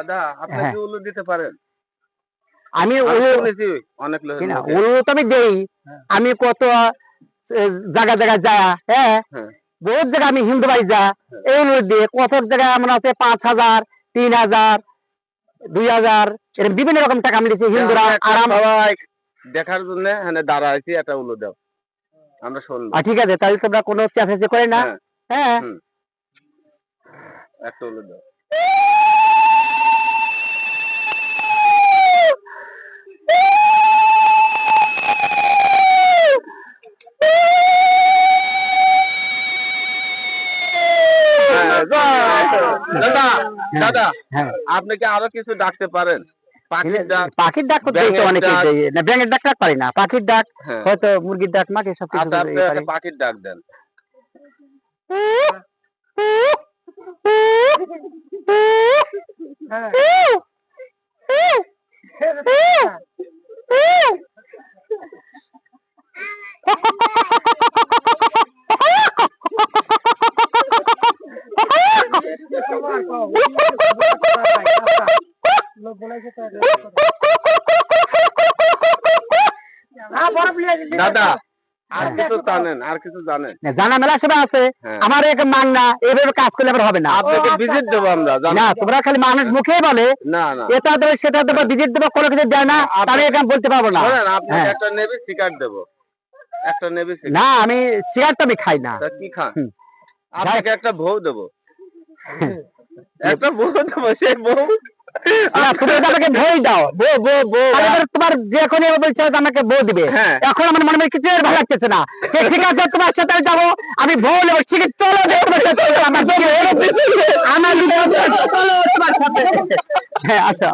দাদা আপনি হ্যাঁ। কি উলু দিতে পারেন? আমি আমি উলু শুনেছি অনেক লোকের মুখে। উলু তো আমি দেই। আমি কত জায়গা জায়গায় যা, হ্যাঁ, হ্যাঁ, বহুত জায়গায় আমি হিন্দু বাড়ি যা, হ্যাঁ। এই উলু দিয়ে কত জায়গায় এমন আছে 5,000, 3,000, 2,000 এরকম বিভিন্ন রকম টাকা আমি দিচ্ছি যে হিন্দুরা আমরা একটা আরাম। সবাই দেখার জন্য এখানে দাঁড়াইছি, একটা উলু দাও। আমরা শুনবো। ঠিক আছে, তাহলে তোমরা কোনো চেঁচামেচি করে না। হ্যাঁ, হ্যাঁ, হুম, একটা উলু দাও। হ্যাঁ, দাদা, দাদা, হ্যাঁ। আপনি কি আরো কিছু ডাকতে পারেন? পাখির ডাক, পাখির ডাক তো দিই তো ব্যাঙের অনেকে ডাক। দেয় না, ব্যাঙের ডাক পারি না, পাখির ডাক হ্যাঁ, হয়তো মুরগির ডাক মাকে সব কিছু আচ্ছা আপনি পারি। একটা পাখির ডাক দেন। দাদা, আর কিছু জানেন? আর কিছু জানেন? জানা মেলা সেবা আছে। হ্যাঁ। আমার এক মান না, এভাবে কাজ করলে আবার হবে না। আপনাকে ভিজিট দেবো আমরা, না, জানেন? তোমরা খালি মানুষ মুখে বলে না, না। এটা দেবে সেটা দেবে, ভিজিট দেবে, কোনো কিছু দেয় না, আমি এখানে বলতে পারবো না। শোনেন, আপনাকে হ্যাঁ। একটা নেভি সিগারেট দেবো। একটা নেভি না, সিগারেট। আমি সিগারেট আমি খাই না। তা কি খান? হুম। আপনাকে একটা বউ দেবো। একটা বউ দেবো, সেই বউ না, তুমি তো আমাকে বই দাও, তোমার যে কোনো বলছে আমাকে বউ দিবে। হ্যাঁ। এখন আমার মনে হয় কিছু ভালো লাগতেছে না। ঠিক আছে, তোমার সাথে যাবো, আমি বউ নেবো, ঠিক আছে, চলো তোমার সাথে, আমার চলো তোমার সাথে। হ্যাঁ, আসো।